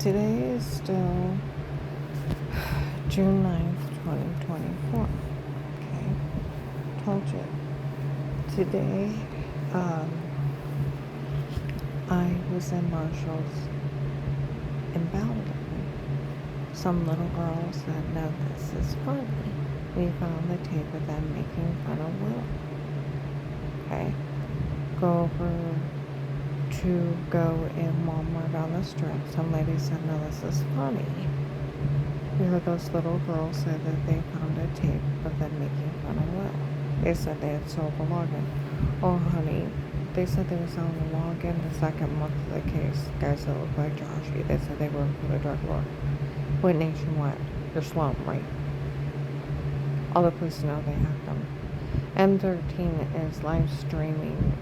Today is still June 9th, 2024. Okay, told you. Today, I was in Marshall's in Bowden. Some little girl said, "No, this is funny." We found the tape of them making fun of Will. Okay, go over to go in Walmart on the strip. Some lady said, "No, this is funny." We heard those little girls say that they found a tape of them making fun of Will. They said they had sold the login. Oh, honey, they said they were selling the login the second month of the case. Guys that look like Joshy, they said they were for the drug lord. Went nationwide. You're slow, right? All the police know they hacked them. M13 is live streaming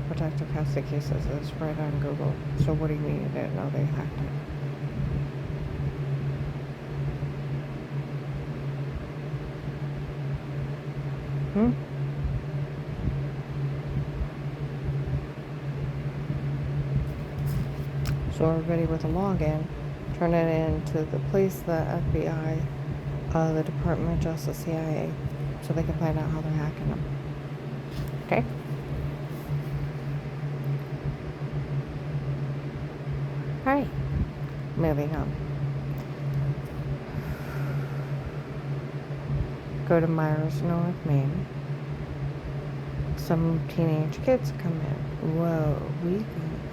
protective custody cases. It's right on Google. So what do you mean you didn't know they hacked it? So everybody with a login, turn it into the police, the FBI, the Department of Justice, CIA, so they can find out how they're hacking them. Okay? Alright. Moving on. Go to Myers, North Maine. Some teenage kids come in. Whoa, we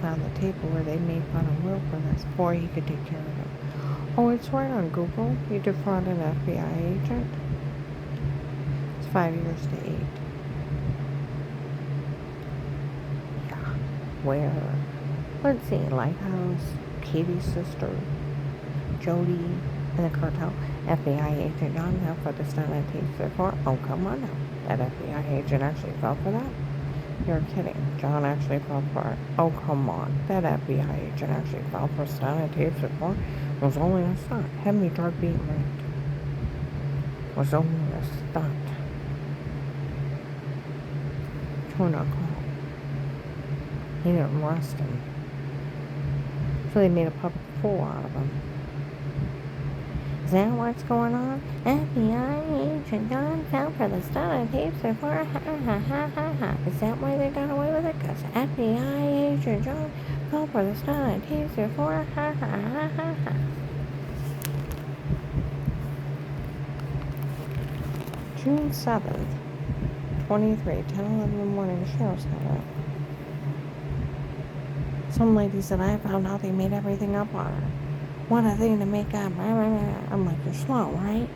found the tape where they made fun of Will for this. Boy, he could take care of it. Oh, it's right on Google. You defraud an FBI agent. It's 5 years to 8. Yeah. Where? Let's see. Lighthouse, Katie's sister, Jody, and the cartel. FBI agent John now for the stunt on tape before. Oh, come on now. That FBI agent actually fell for that? You're kidding. John actually fell for it. Oh, come on. That FBI agent actually fell for stunt on tape before. It was only a stunt. Heavy drug being raped. It was only a stunt. Turn a call. He didn't arrest him. So they made a public fool out of him. Is that what's going on? FBI agent John fell for the stunt on tapes before. Ha ha ha ha ha. Is that why they got away with it? Because FBI agent John fell for the stunt on tapes before. Ha ha ha ha ha. June 7th, 23, 10:11 in the morning, the sheriff's got up. Some lady said, "I found out they made everything up on her. What a thing to make up." I'm like, "You're slow, right?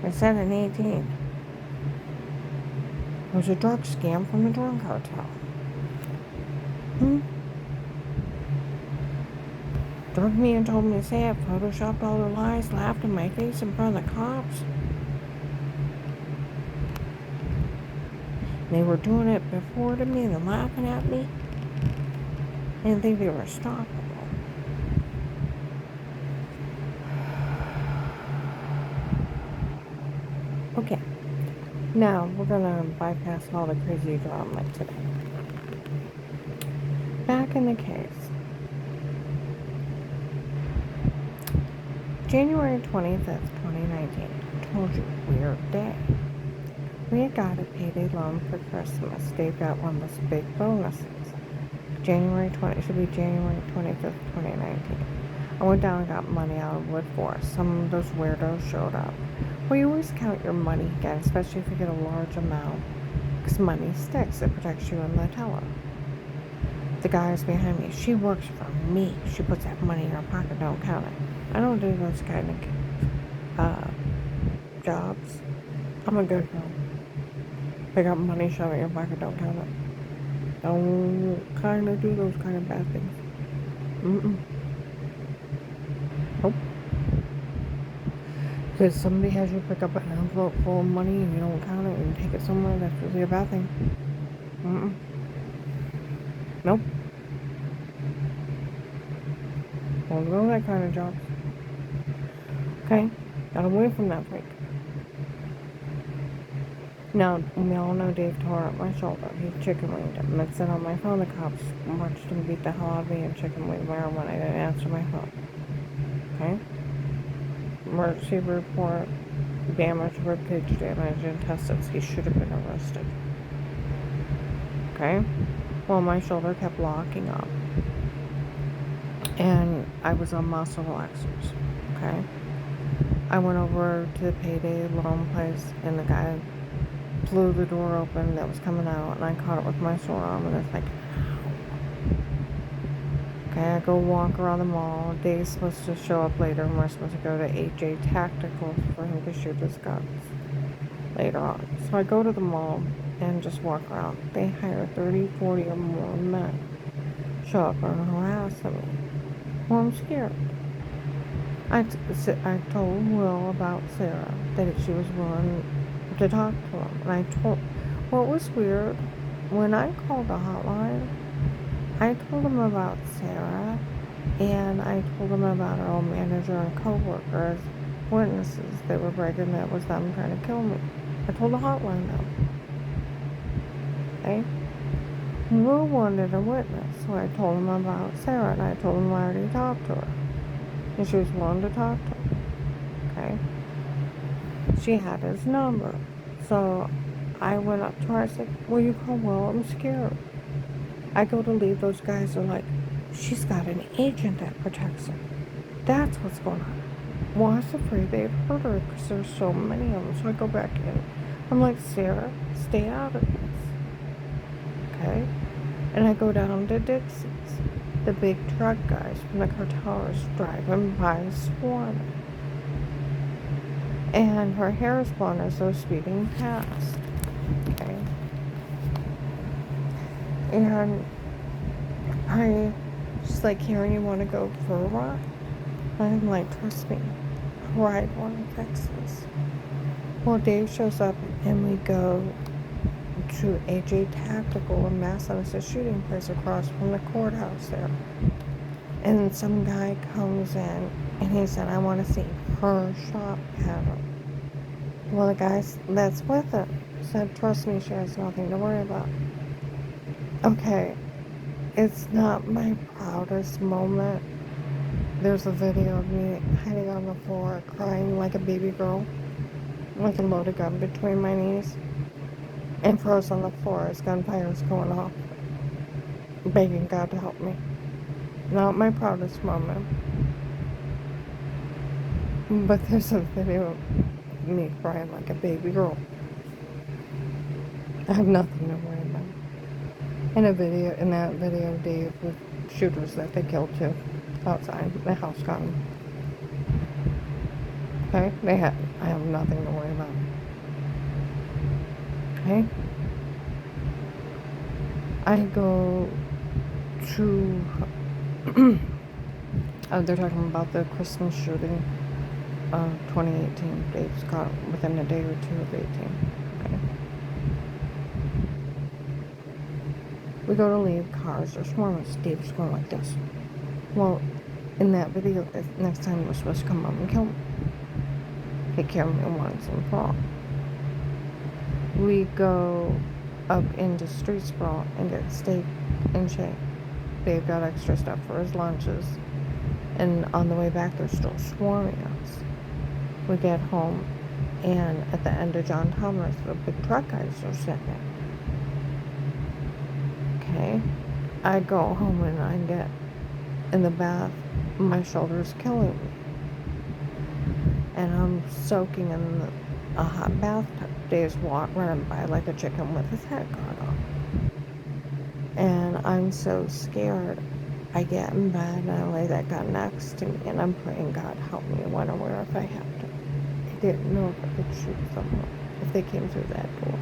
They said in 18. It was a drug scam from the drug cartel. Drugged me and told me to say it, photoshopped all their lies, laughed in my face in front of the cops. They were doing it before to me, they're laughing at me. They didn't think they were stoppable. Okay, now we're gonna bypass all the crazy drama today. Back in the case. January 25th, 2019. Told you, weird day. We had got a payday loan for Christmas. Dave got one of those big bonuses. January 25th, 2019. I went down and got money out of Wood Forest. Some of those weirdos showed up. Well, you always count your money again, especially if you get a large amount, because money sticks. It protects you in the teller. The guy is behind me. She works for me. She puts that money in her pocket, don't count it. I don't do those kind of jobs. I'm a good girl. Pick up money, shove it in your pocket, don't count it. Don't kind of do those kind of bad things. Nope. Because somebody has you pick up an envelope full of money and you don't count it and take it somewhere, that's really a bad thing. Nope. Don't do that kind of jobs. Okay? Got away from that freak. Now, we all know Dave tore up my shoulder. He chicken winged him. And said on my phone, the cops watched him beat the hell out of me and chicken wing where when I didn't answer my phone. Okay? Emergency report, damage, ribcage damage, and intestines. He should have been arrested. Okay? Well, my shoulder kept locking up. And I was on muscle relaxers. Okay? I went over to the payday loan place, and the guy blew the door open that was coming out, and I caught it with my sore arm, and it's like, okay, I go walk around the mall. Dave's supposed to show up later, and we're supposed to go to AJ Tactical for him to shoot his guns later on. So I go to the mall and just walk around. They hire 30, 40 or more men. Show up and harass me. Well, I'm scared. I told Will about Sarah, that she was willing to talk to him. And I told, what was weird, when I called the hotline, I told him about Sarah, and I told him about our old manager and co-workers, witnesses. They were bragging that it was them trying to kill me. I told the hotline them. Okay? Will wanted a witness, so I told him about Sarah, and I told him I already talked to her. And she was willing to talk to him. Okay? She had his number. So I went up to her. I said, will you call Will? I'm scared. I go to leave. Those guys are like, she's got an agent that protects her. That's what's going on. Well, I was afraid they'd hurt her because there's so many of them. So I go back in. I'm like, Sarah, stay out of this. Okay? And I go down to Dixie's. The big truck guys from the cartel are driving by swarming. And her hair is blonde as they're speeding past. Okay? And she's like, Karen, you want to go for a ride? I'm like, trust me, ride want to fix this. Well, Dave shows up and we go to AJ Tactical in Mass, and it's a shooting place across from the courthouse there. And some guy comes in and he said, I want to see her shot pattern. Well, the guy that's with it said, trust me, she has nothing to worry about. Okay, it's not my proudest moment. There's a video of me hiding on the floor, crying like a baby girl, with a loaded gun between my knees, and froze on the floor as gunfire is going off, begging God to help me. Not my proudest moment. But there's a video of me crying like a baby girl. I have nothing to worry about. In that video, Dave with shooters that they killed too, outside the house got him. Okay, I have nothing to worry about. Okay, I go to. They're talking about the Christmas shooting of 2018. Dave's caught within a day or two of 18. Okay. We go to leave, cars are swarming. Dave's going like this. Well, in that video, next time we're supposed to come up and kill me. Take care of me once and for all. We go up into Street Sprawl and get steak and shake. Dave got extra stuff for his lunches. And on the way back, they're still swarming us. We get home, and at the end of John Thomas, the big truck guys are sitting. Okay? I go home and I get in the bath. My shoulder's killing me. And I'm soaking in a hot bathtub. Dave's running by like a chicken with his head cut off. And I'm so scared. I get in bed and I lay that gun next to me and I'm praying, God help me when or where if I have to. I didn't know if I could shoot someone if they came through that door.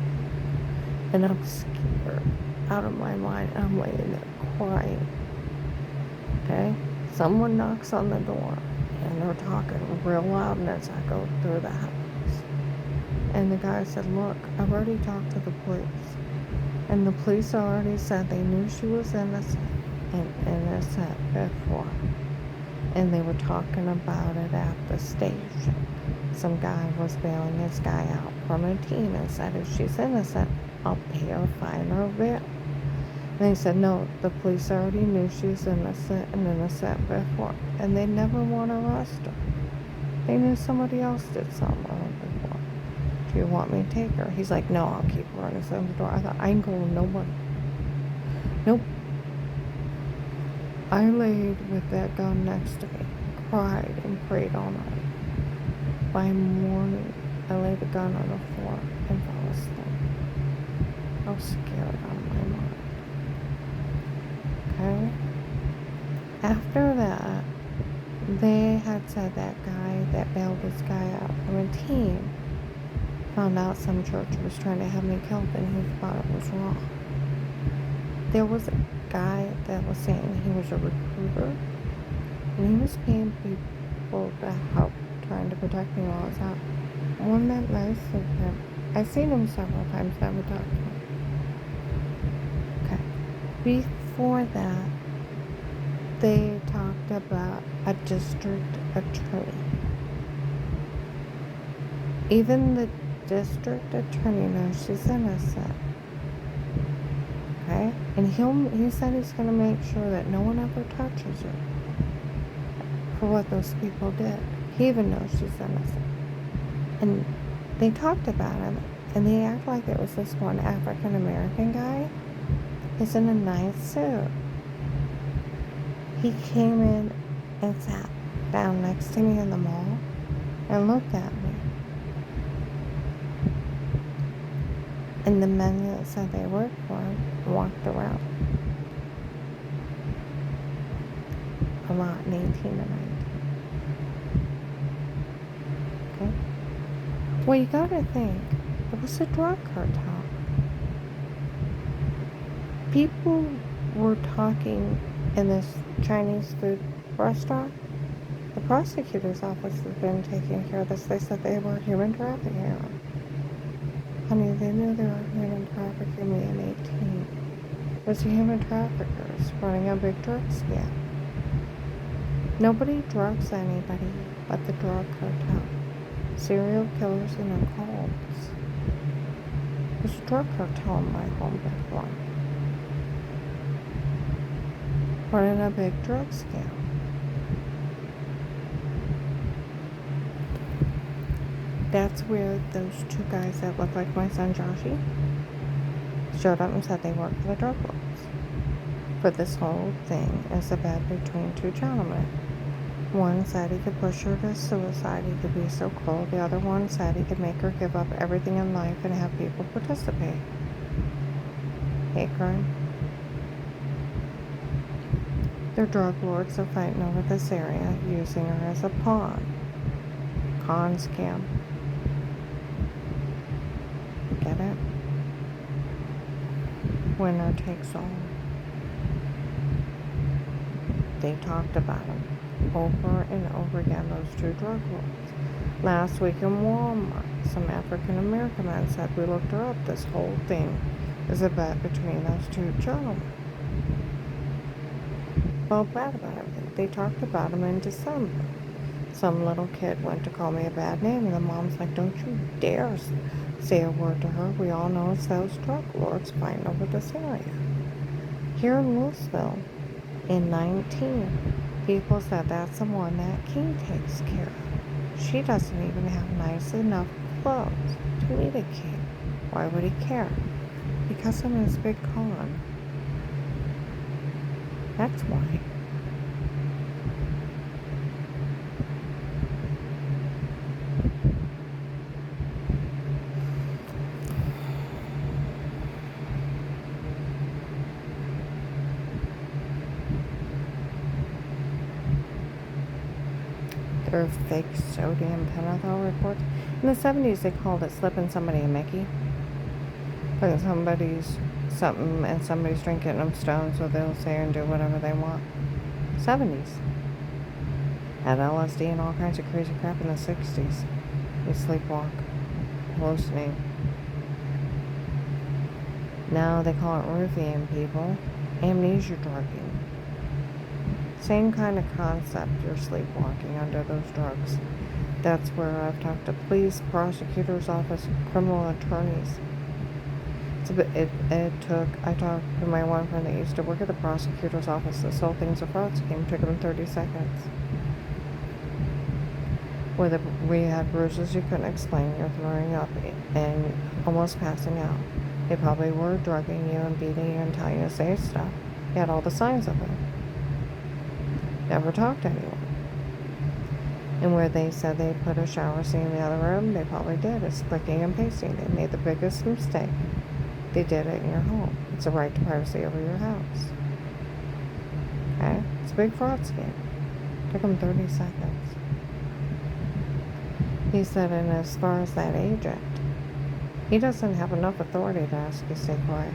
And I'm scared out of my mind. I'm laying there crying. Okay? Someone knocks on the door and they're talking real loud and as I go through the house. And the guy said, look, I've already talked to the police. And the police already said they knew she was innocent before. And they were talking about it at the station. Some guy was bailing this guy out from a team and said if she's innocent, I'll pay her fine or bail. And they said, no, the police already knew she was innocent and innocent before, and they never want to arrest her. They knew somebody else did something wrong before. Do you want me to take her? He's like, no, I'll keep her innocent at the door. I thought, I ain't going nowhere. Nope. I laid with that gun next to me, cried and prayed all night. By morning, I laid the gun on the floor and fell asleep. I was scared out of my mind. Okay? After that, they had said that guy that bailed this guy out from a team found out some church was trying to have me killed and he thought it was wrong. There was a guy that was saying he was a recruiter and he was paying people to help trying to protect me while I was out. One that nice of him. I've seen him several times, never talked to him. Okay. Before that, they talked about a district attorney. Even the district attorney knows she's innocent. Okay? And he said he's going to make sure that no one ever touches her for what those people did. He even knows she's innocent. And they talked about him, and they act like it was this one African American guy. He's in a nice suit. He came in and sat down next to me in the mall and looked at me. And the men that said they worked for him walked around. A lot in 18 and 19. Okay? Well, you gotta think, it was a drug cartel. People were talking in this Chinese food restaurant. The prosecutor's office has been taking care of this. They said they were human trafficking. Honey, they knew they were human trafficking me in 18. It was the human traffickers running a big drug scam. Nobody drugs anybody but the drug cartel. Serial killers and occults. There's a drug cartel in my home before. Running a big drug scam. That's where those two guys that look like my son Joshy showed up and said they worked for the drug lords. But this whole thing is a bet between two gentlemen. One said he could push her to suicide, he could be so cruel. The other one said he could make her give up everything in life and have people participate. Hate crime. Their drug lords are fighting over this area, using her as a pawn. Con scam. Get it? Winner takes all. They talked about them over and over again, those two drug lords. Last week in Walmart, some African American man said, we looked her up, this whole thing is a bet between those two gentlemen. Well, bad about everything. They talked about him in December. Some little kid went to call me a bad name, and the mom's like, don't you dare say a word to her. We all know it's those drug lords fighting over this area. Here in Louisville, in 19, people said that's the one that King takes care of. She doesn't even have nice enough clothes to meet a king. Why would he care? Because of his big con. That's why. They're fake sodium pentothal reports. In the 70s, they called it slipping somebody a Mickey. Like somebody's something and somebody's drinking them stoned, so they'll say and do whatever they want. 70s. Had LSD and all kinds of crazy crap in the 60s. They sleepwalk. Hallucinate. Now they call it roofing people. Amnesia drugging. Same kind of concept, you're sleepwalking under those drugs. That's where I've talked to police, prosecutor's office, criminal attorneys. I talked to my one friend that used to work at the prosecutor's office. This whole thing's a fraud scheme. Took him 30 seconds. We had bruises you couldn't explain. You're throwing up and almost passing out. They probably were drugging you and beating you and telling you to say stuff. You had all the signs of it. Never talked to anyone. And where they said they put a shower scene in the other room, they probably did. It's clicking and pasting. They made the biggest mistake. They did it in your home. It's a right to privacy over your house. Okay? It's a big fraud scheme. Took them 30 seconds. He said, and as far as that agent, he doesn't have enough authority to ask you to stay quiet.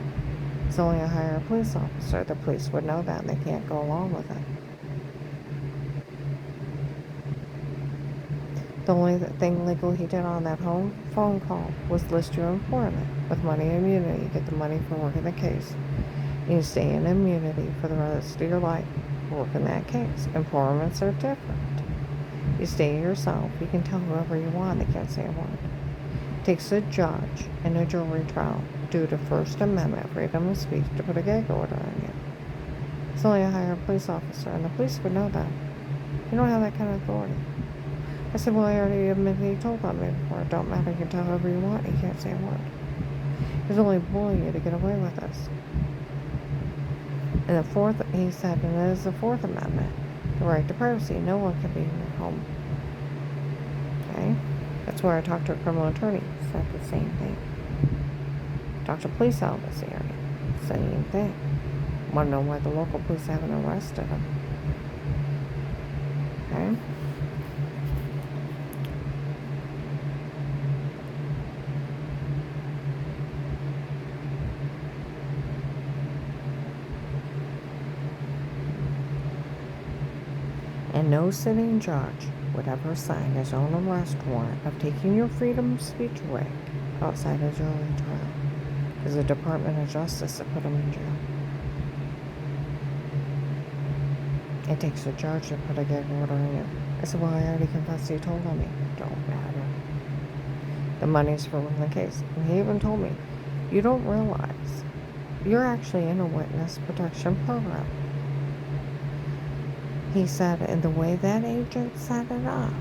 He's only a higher police officer. The police would know that and they can't go along with it. The only thing legal he did on that phone call was list your employment with money and immunity. You get the money for working the case. You stay in immunity for the rest of your life for working that case. Informants are different. You stay yourself. You can tell whoever you want. They can't say a word. It takes a judge in a jury trial due to First Amendment freedom of speech to put a gag order on you. It's only a higher police officer, and the police would know that. You don't have that kind of authority. I said, well, I already admitted he told on me before. It don't matter. You can tell whoever you want. You can't say a word. He's only bullying you to get away with this. And he said, and it is the Fourth Amendment, the right to privacy. No one can be in your home. Okay? That's where I talked to a criminal attorney. He said the same thing. Talked to police out of this area. Same thing. Want to know why the local police haven't arrested him. Okay? And no sitting judge would ever sign his own arrest warrant of taking your freedom of speech away outside a jury trial. Because the Department of Justice that put him in jail. It takes a judge to put a gag order on you. I said, well, I already confessed he told on me. Don't matter. The money's for winning the case. And he even told me, you don't realize you're actually in a witness protection program. He said, and the way that agent set it up,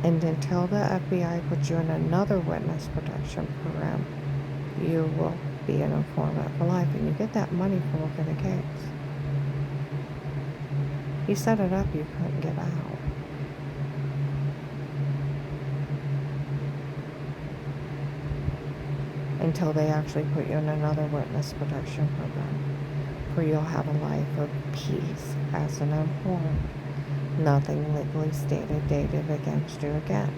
and until the FBI puts you in another witness protection program, you will be an informant for life, and you get that money for working the case. He set it up, you couldn't get out. Until they actually put you in another witness protection program, where you'll have a life of peace as an informant. Nothing legally stated, dated against you again.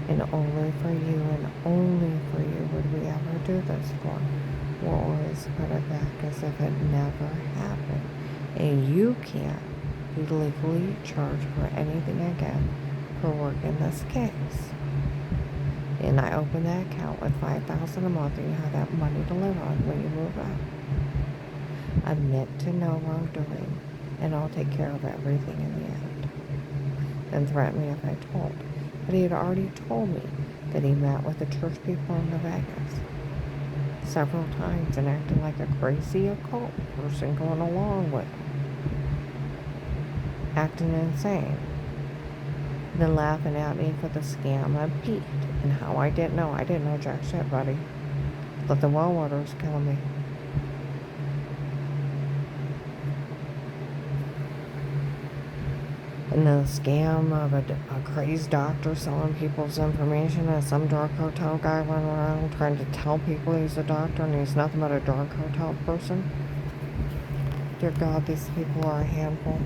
And only for you and only for you would we ever do this for. We'll always put it back as if it never happened. And you can't be legally charged for anything again for working this case. And I opened that account with $5,000 a month, and you have that money to live on when you move out. Admit to no wrongdoing, and I'll take care of everything in the end. And threaten me if I told. But he had already told me that he met with the church people in Vegas several times and acted like a crazy occult person going along with him. Acting insane. Then laughing at me for the scam of Pete and how I didn't know. I didn't know jack shit, buddy. But the well water's killing me. And the scam of a crazed doctor selling people's information and some drug cartel guy running around trying to tell people he's a doctor and he's nothing but a drug cartel person. Dear God, these people are a handful.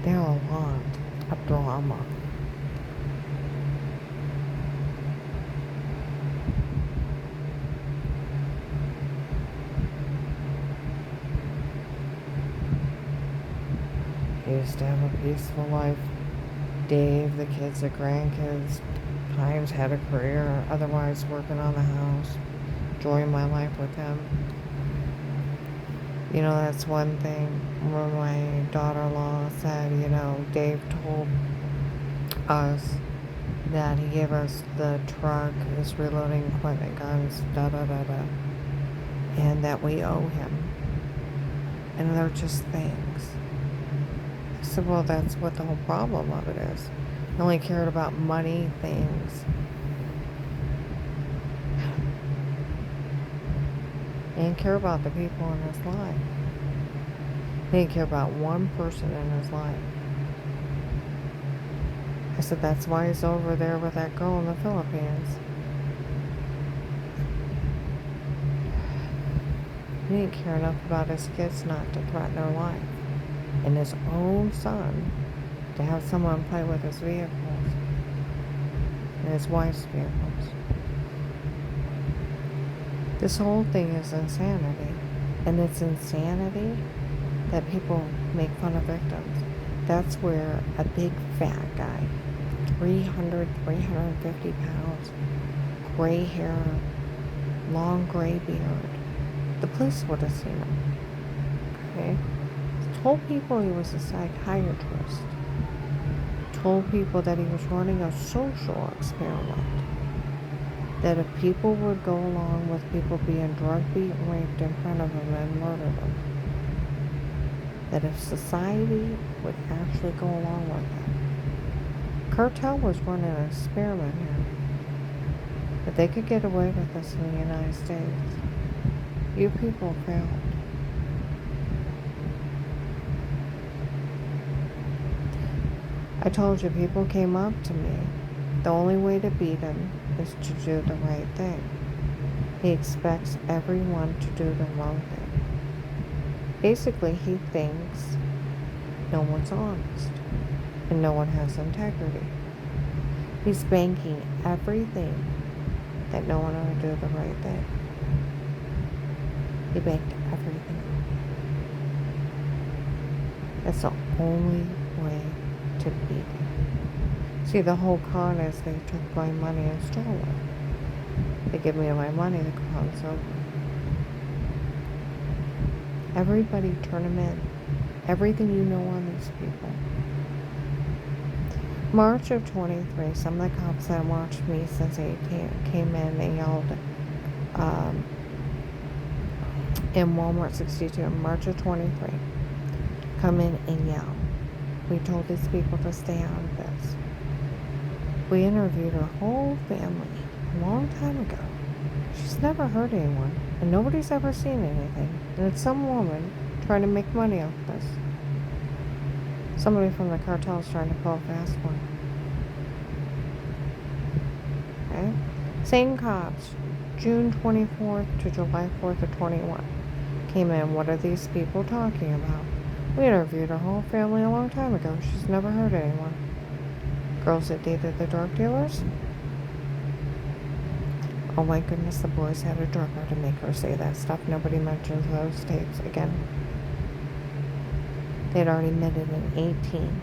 They're a lot of drama. He used to have a peaceful life. Dave, the kids, the grandkids, times had a career, otherwise working on the house, enjoying my life with him. You know, that's one thing where my daughter-in-law said, you know, Dave told us that he gave us the truck, his reloading equipment, guns, da da da da, and that we owe him. And they're just things. I said, well, that's what the whole problem of it is. He only cared about money, things. He didn't care about the people in his life. He didn't care about one person in his life. I said, that's why he's over there with that girl in the Philippines. He didn't care enough about his kids not to threaten their life. And his own son to have someone play with his vehicles. And his wife's vehicles. This whole thing is insanity. And it's insanity that people make fun of victims. That's where a big fat guy, 350 pounds, gray hair, long gray beard, the police would have seen him. Okay? Told people he was a psychiatrist. Told people that he was running a social experiment. That if people would go along with people being drug beat and raped in front of him and murdered them, that if society would actually go along with it. Cartel was running an experiment here. That they could get away with this in the United States. You people failed. I told you, people came up to me. The only way to beat him is to do the right thing. He expects everyone to do the wrong thing. Basically, he thinks no one's honest and no one has integrity. He's banking everything that no one will do the right thing. He banked everything. That's the only way to beat him. See, the whole con is they took my money and stole it. They give me my money, the con's over. Everybody turn them in. Everything you know on these people. March of 23, some of the cops that watched me since 18 came in and yelled in Walmart 62 in March of 23. Come in and yell. We told these people to stay out of this. We interviewed her whole family a long time ago. She's never hurt anyone, and nobody's ever seen anything. And it's some woman trying to make money off this. Somebody from the cartel is trying to pull a fast one. Okay? Same cops, June 24th to July 4th of 21, came in. What are these people talking about? We interviewed her whole family a long time ago. She's never hurt anyone. Girls that dated the drug dealers? Oh my goodness, the boys had a drugger to make her say that stuff. Nobody mentions those tapes again. They'd already admitted in 18.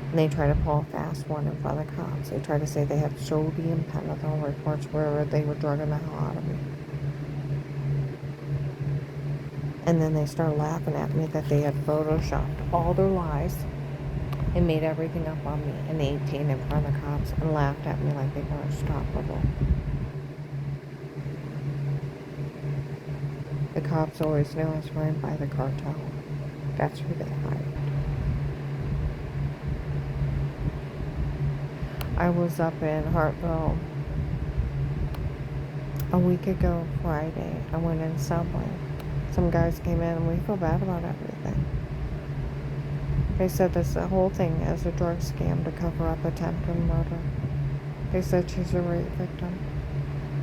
And they tried to pull a fast one in front of the cops. They tried to say they had sodium pentothal reports where they were drugging the hell out of me. And then they started laughing at me that they had photoshopped all their lies and made everything up on me in 18 in front of the cops and laughed at me like they were unstoppable. The cops always knew I was running by the cartel. That's who they hired. I was up in Hartville a week ago Friday. I went in Subway. Some guys came in and we feel bad about everything. They said this whole thing is a drug scam to cover up attempted murder. They said she's a rape victim.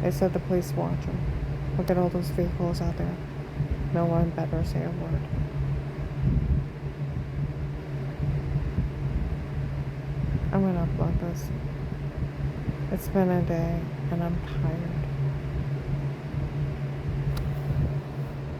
They said the police watch her. Look at all those vehicles out there. No one better say a word. I'm gonna upload this. It's been a day and I'm tired.